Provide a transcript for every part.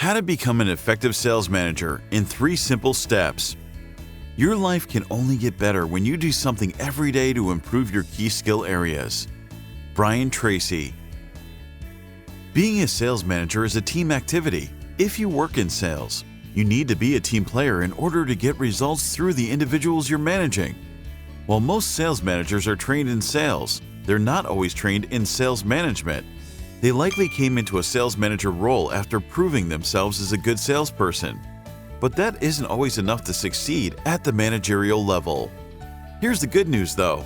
How to become an effective sales manager in 3 simple steps. Your life can only get better when you do something every day to improve your key skill areas. Brian Tracy. Being a sales manager is a team activity. If you work in sales, you need to be a team player in order to get results through the individuals you're managing. While most sales managers are trained in sales, they're not always trained in sales management. They likely came into a sales manager role after proving themselves as a good salesperson. But that isn't always enough to succeed at the managerial level. Here's the good news though.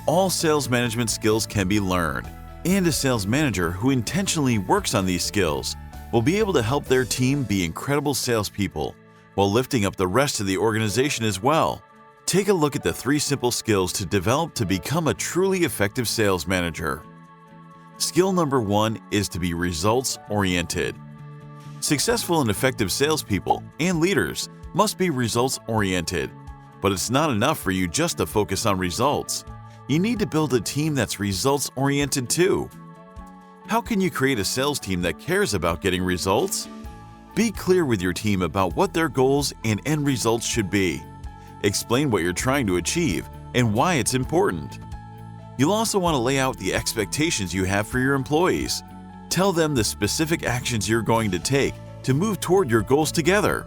All sales management skills can be learned, and a sales manager who intentionally works on these skills will be able to help their team be incredible salespeople while lifting up the rest of the organization as well. Take a look at the 3 simple skills to develop to become a truly effective sales manager. Skill number 1 is to be results-oriented. Successful and effective salespeople and leaders must be results-oriented, but it's not enough for you just to focus on results. You need to build a team that's results-oriented too. How can you create a sales team that cares about getting results? Be clear with your team about what their goals and end results should be. Explain what you're trying to achieve and why it's important. You'll also want to lay out the expectations you have for your employees. Tell them the specific actions you're going to take to move toward your goals together.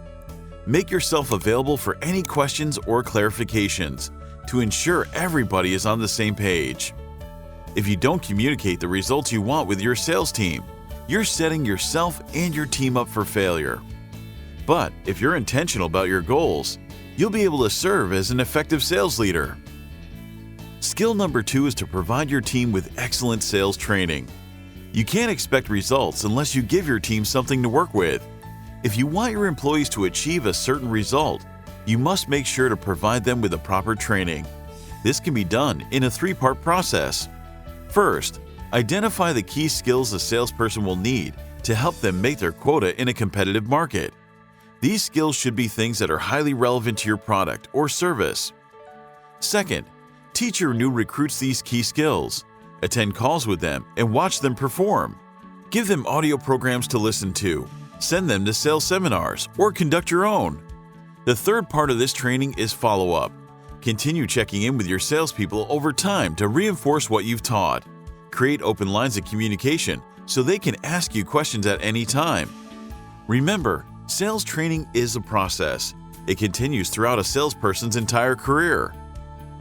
Make yourself available for any questions or clarifications to ensure everybody is on the same page. If you don't communicate the results you want with your sales team, you're setting yourself and your team up for failure. But if you're intentional about your goals, you'll be able to serve as an effective sales leader. Skill number 2 is to provide your team with excellent sales training. You can't expect results unless you give your team something to work with. If you want your employees to achieve a certain result, you must make sure to provide them with the proper training. This can be done in a 3-part process. First, identify the key skills a salesperson will need to help them make their quota in a competitive market. These skills should be things that are highly relevant to your product or service. Second, teach your new recruits these key skills. Attend calls with them and watch them perform. Give them audio programs to listen to. Send them to sales seminars or conduct your own. The third part of this training is follow-up. Continue checking in with your salespeople over time to reinforce what you've taught. Create open lines of communication so they can ask you questions at any time. Remember, sales training is a process. It continues throughout a salesperson's entire career.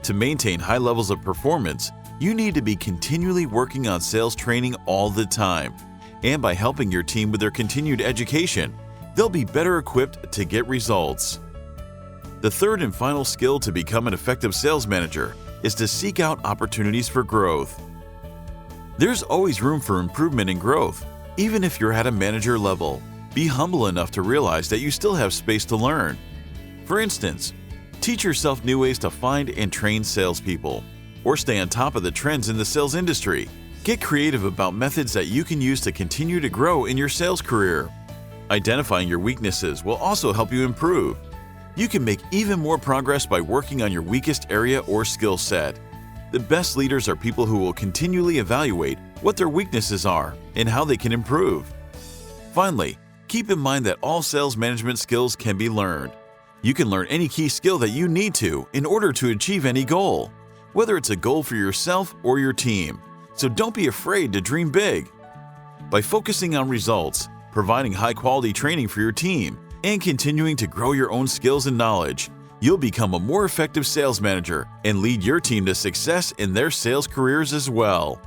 To maintain high levels of performance, you need to be continually working on sales training all the time. And by helping your team with their continued education, they'll be better equipped to get results. The third and final skill to become an effective sales manager is to seek out opportunities for growth. There's always room for improvement and growth, even if you're at a manager level. Be humble enough to realize that you still have space to learn. For instance, teach yourself new ways to find and train salespeople, or stay on top of the trends in the sales industry. Get creative about methods that you can use to continue to grow in your sales career. Identifying your weaknesses will also help you improve. You can make even more progress by working on your weakest area or skill set. The best leaders are people who will continually evaluate what their weaknesses are and how they can improve. Finally, keep in mind that all sales management skills can be learned. You can learn any key skill that you need to in order to achieve any goal, whether it's a goal for yourself or your team. So don't be afraid to dream big. By focusing on results, providing high-quality training for your team, and continuing to grow your own skills and knowledge, you'll become a more effective sales manager and lead your team to success in their sales careers as well.